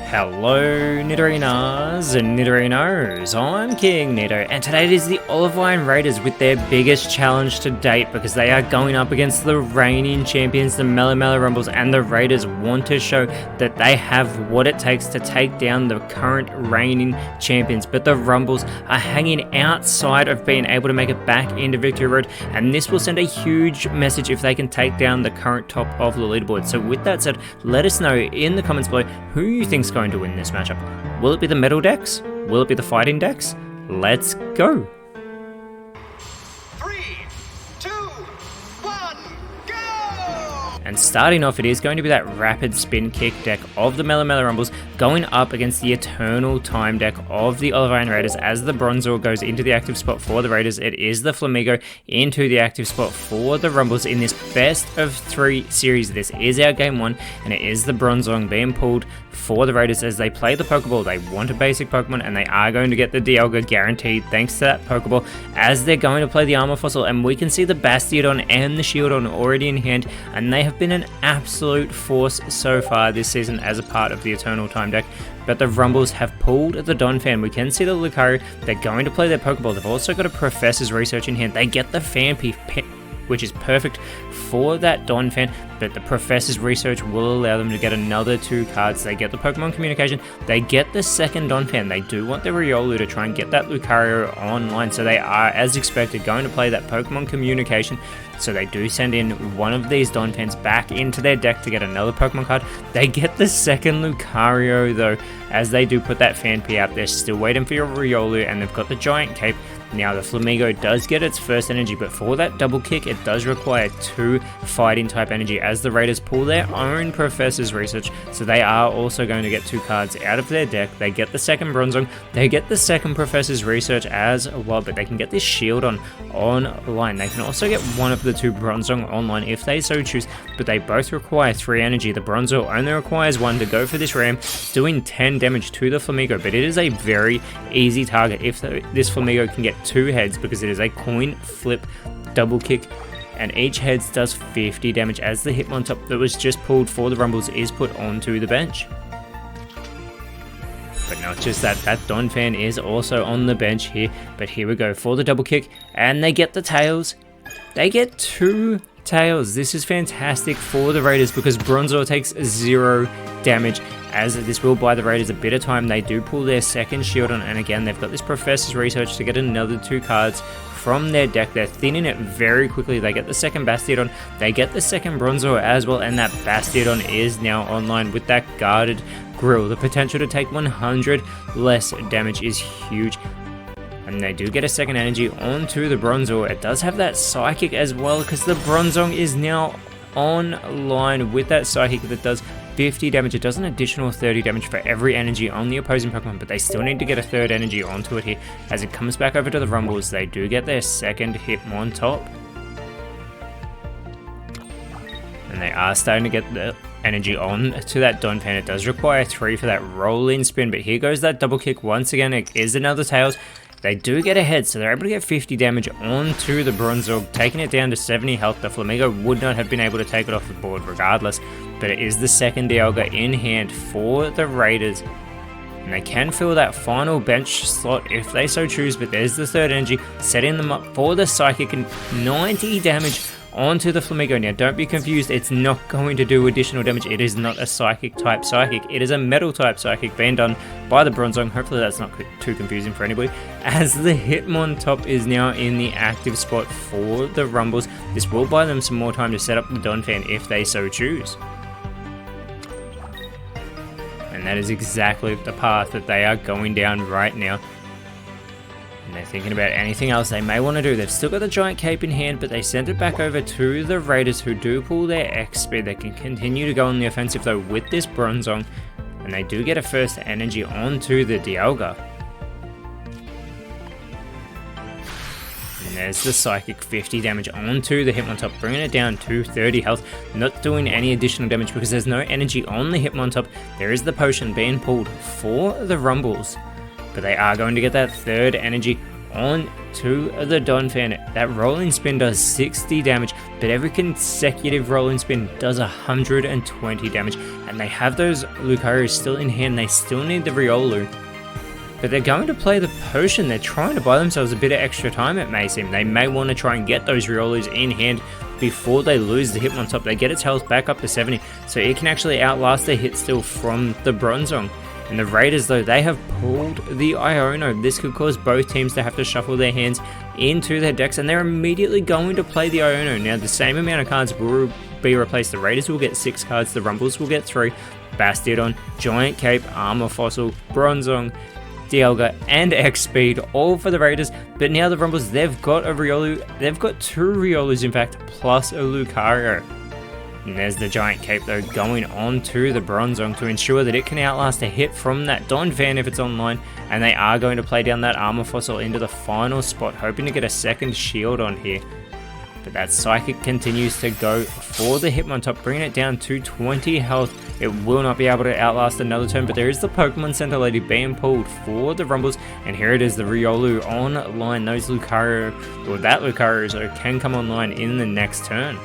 Hello Nidorinas and Nidorinos, I'm KingNido, and today it is the Olivine Raiders with their biggest challenge to date because they are going up against the reigning champions, the Melemele Rumbles, and the Raiders want to show that they have what it takes to take down the current reigning champions, but the Rumbles are hanging outside of being able to make it back into Victory Road, and this will send a huge message if they can take down the current top of the leaderboard. So with that said, let us know in the comments below who you think's going to win this matchup. Will it be the metal decks? Will it be the fighting decks? Let's go! 3, 2, 1, go! And starting off, it is going to be that rapid spin kick deck of the Melemele Rumbles going up against the eternal time deck of the Olivine Raiders. As the Bronzor goes into the active spot for the Raiders, it is the Flamigo into the active spot for the Rumbles in this best of 3 series. This is our game 1, and it is the Bronzong being pulled for the Raiders as they play the Pokeball. They want a basic Pokemon, and they are going to get the Dialga guaranteed thanks to that Pokeball as they're going to play the Armor Fossil, and we can see the Bastiodon and the Shieldon already in hand, and they have been an absolute force so far this season as a part of the Eternal Time deck. But the Rumbles have pulled the Donphan. We can see the Lucario. They're going to play their Pokeball. They've also got a Professor's Research in hand. They get the Phanpy, which is perfect for that Donphan, but the Professor's Research will allow them to get another 2 cards. They get the Pokemon Communication, they get the second Donphan. They do want the Riolu to try and get that Lucario online, so they are, as expected, going to play that Pokemon Communication. So they do send in one of these Donphans back into their deck to get another Pokemon card. They get the second Lucario though, as they do put that Phanpy out. They're still waiting for your Riolu, and they've got the Giant Cape. Now the Flamigo does get its first energy, but for that double kick it does require 2 fighting type energy as the Raiders pull their own Professor's Research, so they are also going to get 2 cards out of their deck. They get the second Bronzong, they get the second Professor's Research as well, but they can get this Shieldon online. They can also get one of the 2 Bronzong online if they so choose, but they both require 3 energy. The Bronzong only requires 1 to go for this ram, doing 10 damage to the Flamigo, but it is a very easy target if this Flamigo can get 2 heads, because it is a coin flip double kick, and each heads does 50 damage as the Hitmontop that was just pulled for the Rumbles is put onto the bench. But not just that, that Donphan is also on the bench here, but here we go for the double kick, and they get the tails. They get 2 tails. This is fantastic for the Raiders because Bronzor takes 0 damage, as this will buy the Raiders a bit of time. They do pull their second Shieldon, and again they've got this Professor's Research to get another 2 cards from their deck. They're thinning it very quickly. They get the second Bastiodon, they get the second Bronzor as well, and that Bastiodon is now online with that guarded grill. The potential to take 100 less damage is huge. And they do get a second energy onto the Bronzor. It does have that Psychic as well, because the Bronzong is now online with that Psychic that does 50 damage. It does an additional 30 damage for every energy on the opposing Pokemon, but they still need to get a third energy onto it here. As it comes back over to the Rumbles, they do get their second Hitmontop. And they are starting to get the energy on to that Donphan. It does require 3 for that rolling spin, but here goes that double kick once again. It is another Tails. They do get ahead, so they're able to get 50 damage onto the Bronzor, taking it down to 70 health. The Flamigo would not have been able to take it off the board regardless, but it is the second Dialga in hand for the Raiders. And they can fill that final bench slot if they so choose, but there's the third energy, setting them up for the Psychic, and 90 damage onto the Flamigo. Now don't be confused, it's not going to do additional damage. It is not a Psychic type Psychic, it is a Metal type Psychic being done by the Bronzong. Hopefully that's not too confusing for anybody, as the Hitmontop is now in the active spot for the Rumbles. This will buy them some more time to set up the Donphan if they so choose. And that is exactly the path that they are going down right now. And they're thinking about anything else they may want to do. They've still got the Giant Cape in hand, but they send it back over to the Raiders, who do pull their X speed. They can continue to go on the offensive though with this Bronzong, and they do get a first energy onto the Dialga. And there's the Psychic, 50 damage onto the Hitmontop, bringing it down to 30 health, not doing any additional damage because there's no energy on the Hitmontop. There is the potion being pulled for the Rumbles, but they are going to get that third energy on to the Donphan. That rolling spin does 60 damage, but every consecutive rolling spin does 120 damage. And they have those Lucarios still in hand. They still need the Riolu. But they're going to play the potion. They're trying to buy themselves a bit of extra time, it may seem. They may want to try and get those Riolus in hand before they lose the Hitmontop. They get its health back up to 70, so it can actually outlast the hit steal from the Bronzong. And the Raiders, though, they have pulled the Iono. This could cause both teams to have to shuffle their hands into their decks, and they're immediately going to play the Iono. Now, the same amount of cards will be replaced. The Raiders will get 6 cards, the Rumbles will get 3. Bastiodon, Giant Cape, Armor Fossil, Bronzong, Dialga, and X-Speed, all for the Raiders. But now the Rumbles, they've got a Riolu. They've got 2 Riolus, in fact, plus a Lucario. And there's the Giant Cape, though, going on to the Bronzong to ensure that it can outlast a hit from that Donphan if it's online. And they are going to play down that Armor Fossil into the final spot, hoping to get a second shield on here. But that Psychic continues to go for the Hitmontop, bringing it down to 20 health. It will not be able to outlast another turn, but there is the Pokemon Center Lady being pulled for the Rumbles. And here it is, the Riolu online. Those Lucario, or that Lucario, can come online in the next turn.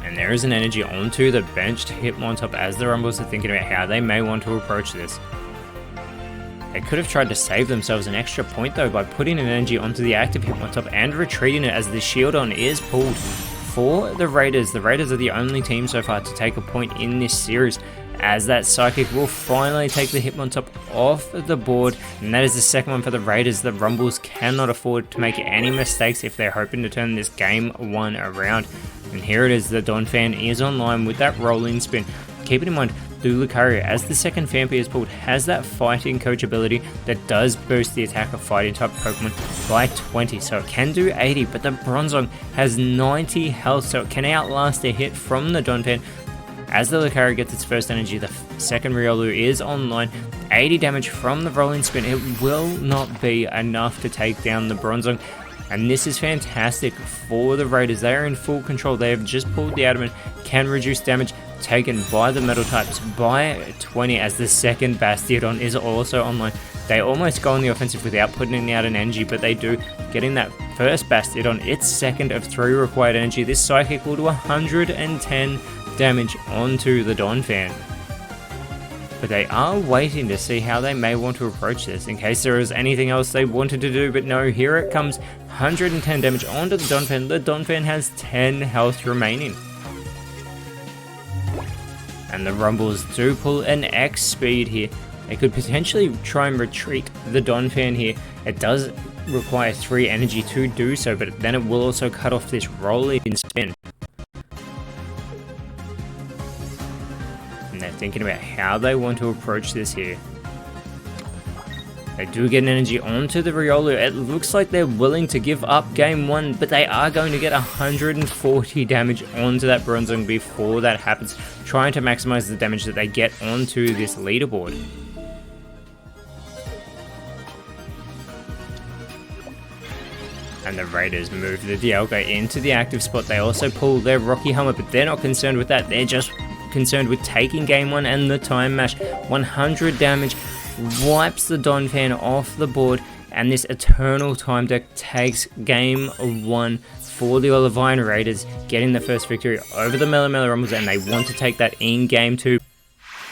And there is an energy onto the benched Hitmontop as the Rumbles are thinking about how they may want to approach this. They could have tried to save themselves an extra point, though, by putting an energy onto the active Hitmontop and retreating it as the Shieldon is pulled for the Raiders. The Raiders are the only team so far to take a point in this series, as that Psychic will finally take the Hitmontop off the board, and that is the second one for the Raiders. The Rumbles cannot afford to make any mistakes if they're hoping to turn this game 1 around. And here it is, the Donphan is online with that rolling spin. Keep it in mind, the Lucario, as the second Phanpy is pulled, has that fighting coach ability that does boost the attack of fighting type Pokemon by 20, so it can do 80, but the Bronzong has 90 health, so it can outlast a hit from the Donphan. As the Lucario gets its first energy, the second Riolu is online. 80 damage from the rolling spin. It will not be enough to take down the Bronzong. And this is fantastic for the Raiders. They are in full control. They have just pulled the Adamant, can reduce damage taken by the Metal types by 20 as the second Bastiodon is also online. They almost go on the offensive without putting out an energy, but they do, getting that first Bastiodon, its second of 3 required energy. This Psychic will do 110 damage onto the Donphan. But they are waiting to see how they may want to approach this, in case there is anything else they wanted to do, but no, here it comes, 110 damage onto the Donphan. The Donphan has 10 health remaining. And the Rumbles do pull an X speed here. They could potentially try and retreat the Donphan here. It does require 3 energy to do so, but then it will also cut off this rolling spin. And they're thinking about how they want to approach this here. They do get an energy onto the Riolu. It looks like they're willing to give up game 1, but they are going to get 140 damage onto that Bronzong before that happens, trying to maximize the damage that they get onto this leaderboard. And the Raiders move the Dialga into the active spot. They also pull their Rocky Hummer, but they're not concerned with that. They're just concerned with taking game 1 and the Time Mash. 100 damage wipes the Donphan off the board, and this Eternal Time deck takes game 1 for the Olivine Raiders, getting the first victory over the Melemele Rumbles, and they want to take that in game 2.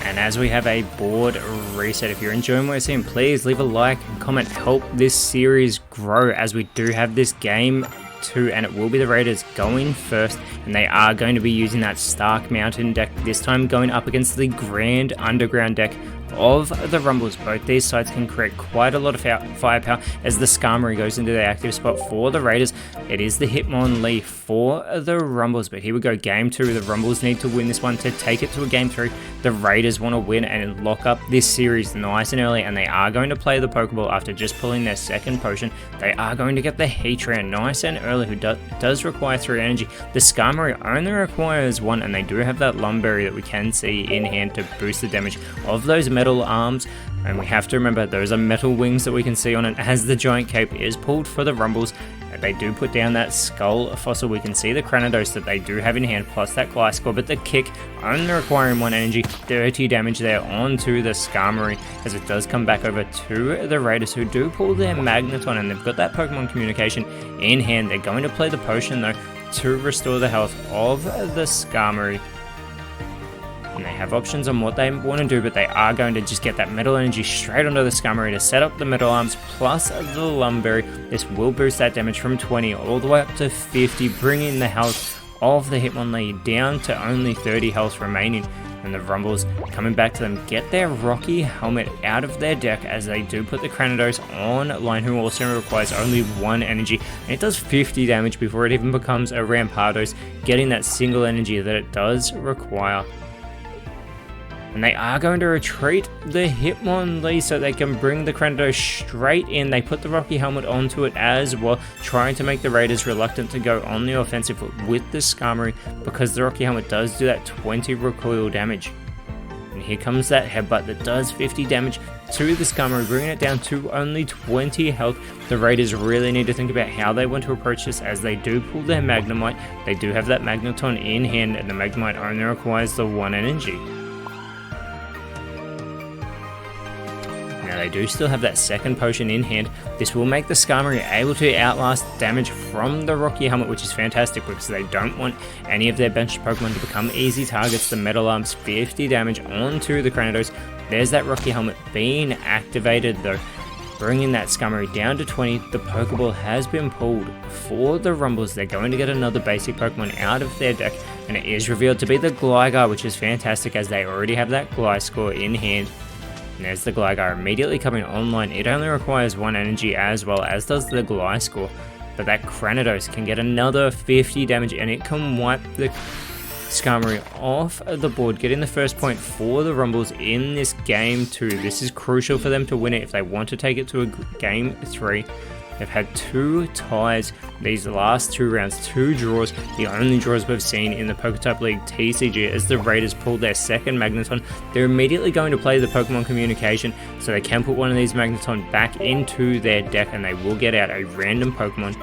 And as we have a board reset, if you're enjoying what we're seeing, please leave a like and comment, help this series grow, as we do have this game 2, and it will be the Raiders going first, and they are going to be using that Stark Mountain deck, this time going up against the Grand Underground deck of the Rumbles. Both these sides can create quite a lot of firepower as the Skarmory goes into the active spot for the Raiders. It is the Hitmonlee for the Rumbles, but here we go, game 2. The Rumbles need to win this one to take it to a game 3. The Raiders want to win and lock up this series nice and early, and they are going to play the Pokeball after just pulling their second potion. They are going to get the Heatran nice and early, who does require 3 energy. The Skarmory only requires 1, and they do have that Lumberry that we can see in hand to boost the damage of those metal arms. And we have to remember those are metal wings that we can see on it, as the Giant Cape is pulled for the Rumbles. But they do put down that Skull Fossil. We can see the Cranidos that they do have in hand, plus that Gliscor, but the kick only requiring 1 energy, 30 damage there onto the Skarmory, as it does come back over to the Raiders, who do pull their Magneton, and they've got that Pokemon Communication in hand. They're going to play the potion though to restore the health of the Skarmory. And they have options on what they want to do, but they are going to just get that Metal Energy straight onto the Skarmory to set up the Metal Arms plus the Lumberry. This will boost that damage from 20 all the way up to 50, bringing the health of the Hitmonlee down to only 30 health remaining. And the Rumbles coming back to them, get their Rocky Helmet out of their deck, as they do put the Cranidos online, who also requires only 1 energy, and it does 50 damage before it even becomes a Rampardos, getting that single energy that it does require. And they are going to retreat the Hitmonlee so they can bring the Cranidos straight in. They put the Rocky Helmet onto it as well, trying to make the Raiders reluctant to go on the offensive with the Skarmory, because the Rocky Helmet does do that 20 recoil damage. And here comes that Headbutt that does 50 damage to the Skarmory, bringing it down to only 20 health. The Raiders really need to think about how they want to approach this, as they do pull their Magnemite. They do have that Magneton in hand, and the Magnemite only requires the 1 energy. Now they do still have that second potion in hand. This will make the Skarmory able to outlast damage from the Rocky Helmet, which is fantastic because they don't want any of their bench Pokemon to become easy targets. The Metal Arms, 50 damage onto the Cranidos. There's that Rocky Helmet being activated though, bringing that Skarmory down to 20. The Pokeball has been pulled for the Rumbles. They're going to get another basic Pokemon out of their deck, and it is revealed to be the Gligar, which is fantastic as they already have that Gliscor in hand. And there's the Gligar immediately coming online. It only requires 1 energy, as well as does the Gliscor. But that Cranidos can get another 50 damage, and it can wipe the Skarmory off the board, getting the first point for the Rumbles in this game 2. This is crucial for them to win it if they want to take it to a game 3. They've had 2 ties these last 2 rounds, 2 draws, the only draws we've seen in the PokeType League TCG, as the Raiders pulled their second Magneton. They're immediately going to play the Pokemon Communication, so they can put one of these Magneton back into their deck, and they will get out a random Pokemon.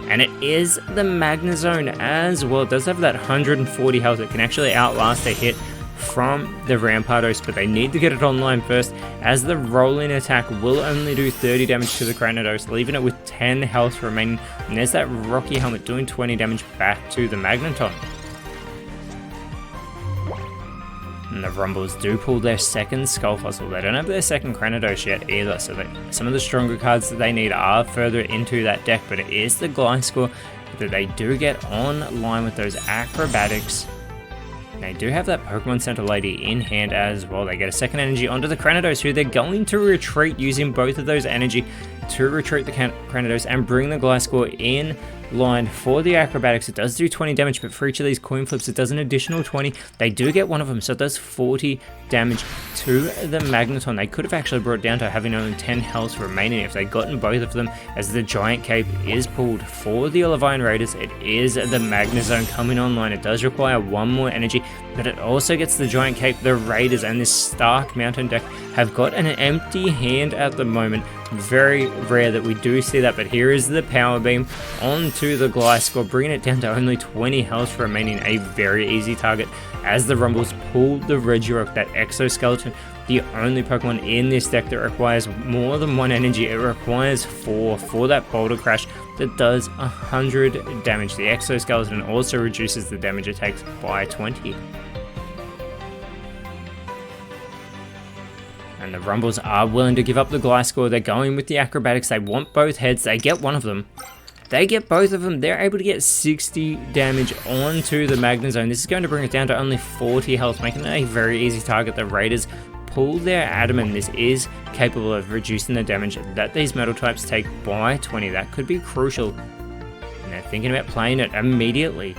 And it is the Magnezone as well. It does have that 140 health. It can actually outlast a hit from the Rampardos, but they need to get it online first, as the rolling attack will only do 30 damage to the Cranidos, leaving it with 10 health remaining. And there's that Rocky Helmet doing 20 damage back to the Magneton. And the Rumbles do pull their second Skull Fossil. They don't have their second Cranidos yet either, so some of the stronger cards that they need are further into that deck, but it is the Gliscor that they do get online with those acrobatics. They do have that Pokemon Center Lady in hand as well. They get a second energy onto the Cranidos, who they're going to retreat, using both of those energy to retreat the Cranidos and bring the Gliscor in line for the acrobatics. It does do 20 damage, but for each of these coin flips, it does an additional 20. They do get one of them, so it does 40 damage to the Magneton. They could have actually brought it down to having only 10 health remaining if they'd gotten both of them, as the Giant Cape is pulled for the Olivine Raiders. It is the Magnezone coming online. It does require 1 more energy, but it also gets the Giant Cape. The Raiders and this Stark Mountain deck have got an empty hand at the moment. Very rare that we do see that, but here is the Power Beam onto the Gliscor, bringing it down to only 20 health remaining, a very easy target, as the Rumbles pull the Regirock, that Exoskeleton, the only Pokemon in this deck that requires more than 1 energy. It requires 4 for that Boulder Crash that does 100 damage. The Exoskeleton also reduces the damage it takes by 20. And the Rumbles are willing to give up the Gliscor. They're going with the acrobatics. They want both heads. They get one of them. They get both of them. They're able to get 60 damage onto the Magnezone. This is going to bring it down to only 40 health, making it a very easy target. The Raiders pull their Adamant. This is capable of reducing the damage that these metal types take by 20. That could be crucial. And they're thinking about playing it immediately.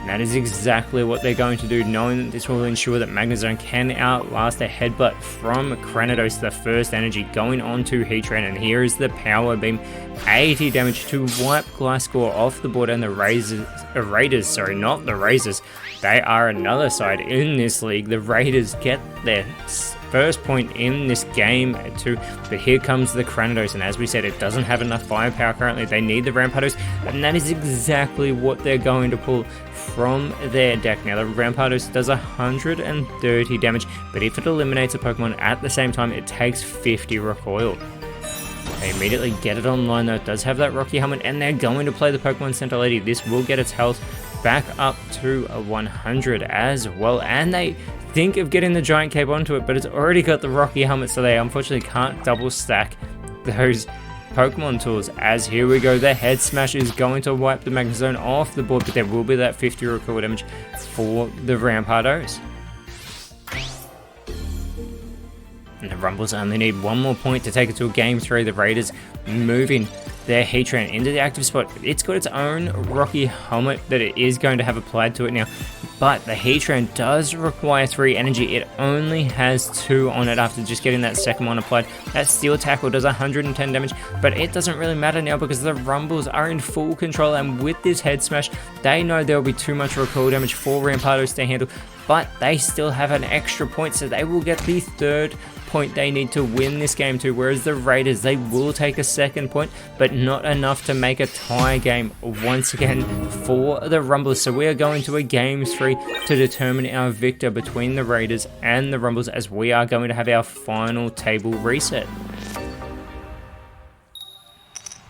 And that is exactly what they're going to do, knowing that this will ensure that Magnezone can outlast a headbutt from Cranidos, the first energy, going on to Heatran. And here is the Power Beam, 80 damage to wipe Gliscor off the board. And the Raiders, sorry, not the Razors, they are another side in this league. The Raiders get their first point in this game too, but here comes the Cranidos, and as we said, it doesn't have enough firepower currently. They need the Rampardos, and that is exactly what they're going to pull from their deck. Now the Rampardos does 130 damage, but if it eliminates a Pokemon at the same time, it takes 50 recoil. They immediately get it online though. It does have that Rocky Helmet, and they're going to play the Pokemon Center Lady. This will get its health back up to 100 as well, and they think of getting the Giant Cape onto it, but it's already got the Rocky Helmet, so they unfortunately can't double stack those Pokemon tools. As here we go, the Head Smash is going to wipe the Magnezone off the board, but there will be that 50 recoil damage for the Rampardos. And the Rumbles only need one more point to take it to a game 3. The Raiders moving their Heatran into the active spot. It's got its own Rocky Helmet that it is going to have applied to it now, but the Heatran does require 3 energy. It only has 2 on it after just getting that second one applied. That Steel Tackle does 110 damage, but it doesn't really matter now because the Rumbles are in full control, and with this Head Smash, they know there will be too much recoil damage for Rampardos to handle, but they still have an extra point, so they will get the third point they need to win this game too, whereas the Raiders, they will take a second point, but not enough to make a tie game once again for the Rumbles. So we are going to a game 3 to determine our victor between the Raiders and the Rumbles, as we are going to have our final table reset.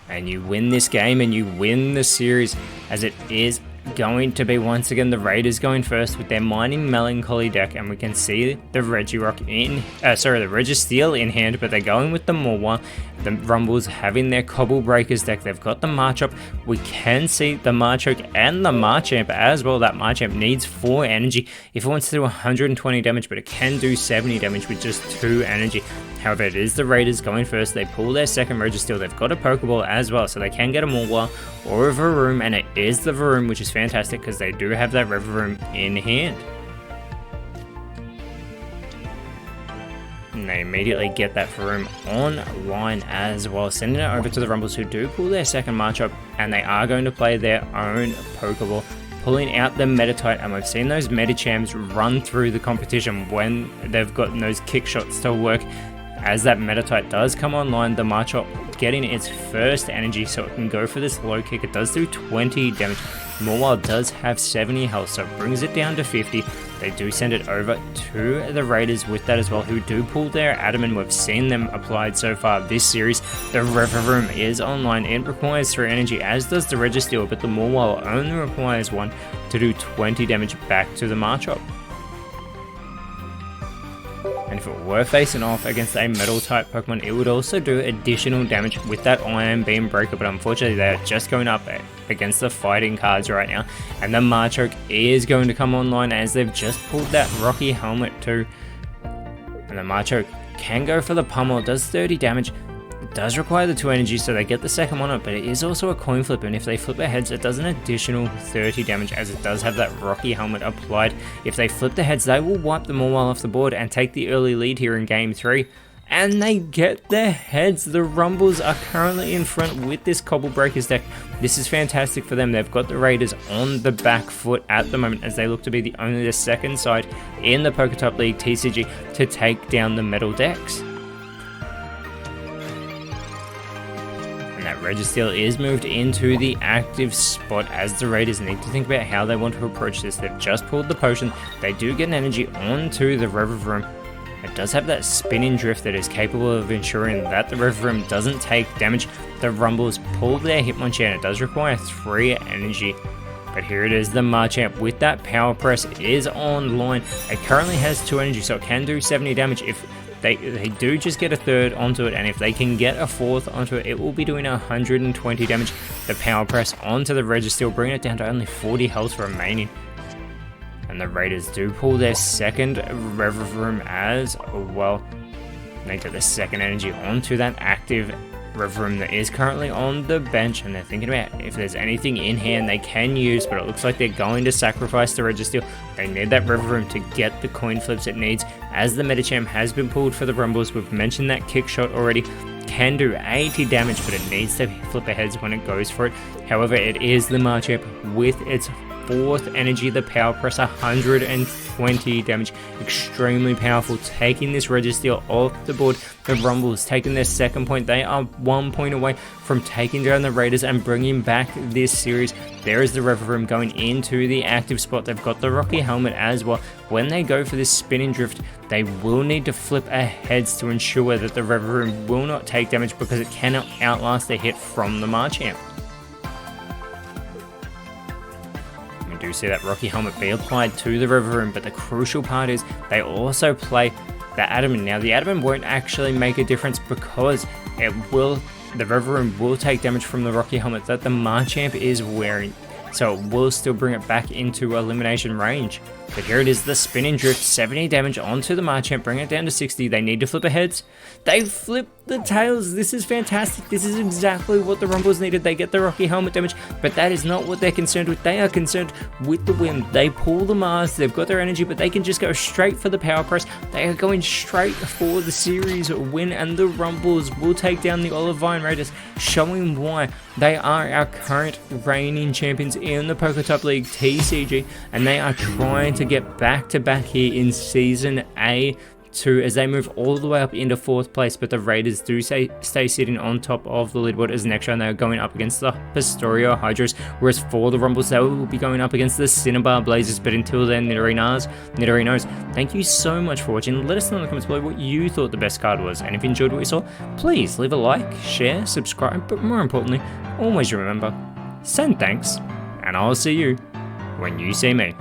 And you win this game and you win the series, as it is going to be once again the Raiders going first with their Mining Melancholy deck, and we can see the Regirock the Registeel in hand, but they're going with the Mawile. The Rumbles having their Cobble Breakers deck. They've got the Marchop. We can see the Machoke and the Marchamp as well. That Marchamp needs 4 energy if it wants to do 120 damage, but it can do 70 damage with just 2 energy. However, it is the Raiders going first. They pull their second Registeel. They've got a Pokeball as well, so they can get a Mawile or a Varoom, and it is the Varoom, which is fantastic because they do have that Revelry in hand. And they immediately get that Varoom online as well, sending it over to the Rumbles, who do pull their second Marchop, and they are going to play their own Pokeball, pulling out the Meditite. And we've seen those Medichams run through the competition when they've gotten those kick shots to work. As that Meditite does come online, the Marchop getting its first energy, so it can go for this low kick. It does do 20 damage. Mawile does have 70 health, so it brings it down to 50. They do send it over to the Raiders with that as well, who do pull their Adamant. We've seen them applied so far this series. The Revelry is online. It requires 3 energy, as does the Registeel, but the Mawile only requires 1 to do 20 damage back to the Marchop. And if it were facing off against a metal type Pokemon, it would also do additional damage with that Iron Beam Breaker, but unfortunately they're just going up against the fighting cards right now. And the Machoke is going to come online, as they've just pulled that Rocky Helmet too. And the Machoke can go for the Pummel. It does 30 damage. It does require the 2 energy, so they get the second one up, but it is also a coin flip, and if they flip their heads, it does an additional 30 damage, as it does have that Rocky Helmet applied. If they flip their heads, they will wipe them all off the board and take the early lead here in game 3. And they get their heads. The Rumbles are currently in front with this Cobble Breakers deck. This is fantastic for them. They've got the Raiders on the back foot at the moment, as they look to be only the second side in the PokeType League TCG to take down the metal decks. That Registeel is moved into the active spot, as the Raiders need to think about how they want to approach this. They've just pulled the potion. They do get an energy onto the Revelry. It does have that spinning drift that is capable of ensuring that the Revelry doesn't take damage. The Rumbles pull their Hitmonchan. It does require 3 energy. But here it is, the Marchamp with that Power Press is online. It currently has 2 energy, so it can do 70 damage if they do just get a third onto it, and if they can get a fourth onto it, it will be doing 120 damage. The Power Press onto the Registeel, bringing it down to only 40 health remaining. And the Raiders do pull their second Revelry as well. They get the second energy onto that active Revelry that is currently on the bench, and they're thinking about if there's anything in hand they can use, but it looks like they're going to sacrifice the Registeel. They need that Revelry to get the coin flips it needs, as the Medicham has been pulled for the Rumbles. We've mentioned that kick shot already. Can do 80 damage, but it needs to flip aheads when it goes for it. However, it is the Machamp with its 4th energy, the Power Press, 120 damage, extremely powerful, taking this Registeel off the board. The Rumbles taking their 2nd point. They are 1 point away from taking down the Raiders and bringing back this series. There is the Revelry going into the active spot. They've got the Rocky Helmet as well. When they go for this spinning drift, they will need to flip aheads to ensure that the Revelry will not take damage, because it cannot outlast a hit from the Machamp. Do see that Rocky Helmet be applied to the Revelry, but the crucial part is they also play the Adamant. Now the Adamant won't actually make a difference, because the Revelry will take damage from the Rocky Helmet that the Machamp is wearing, so it will still bring it back into elimination range. But here it is, the spinning drift, 70 damage onto the Machamp, bring it down to 60. They need to flip aheads. They flip the tails. This is fantastic. This is exactly what the Rumbles needed. They get the Rocky Helmet damage, but that is not what they're concerned with. They are concerned with the win. They pull the Mars. They've got their energy, but they can just go straight for the Power Press. They are going straight for the series win, and the Rumbles will take down the Olivine Raiders, showing why they are our current reigning champions in the PokeType League TCG, and they are trying to get back-to-back here in Season A2 as they move all the way up into 4th place, but the Raiders do stay sitting on top of the leaderboard, as next round they are going up against the Pastoria Hydros, whereas for the Rumbles they will be going up against the Cinnabar Blazers. But until then, Nidorinos, thank you so much for watching. Let us know in the comments below what you thought the best card was, and if you enjoyed what you saw, please leave a like, share, subscribe, but more importantly, always remember, send thanks, and I'll see you when you see me.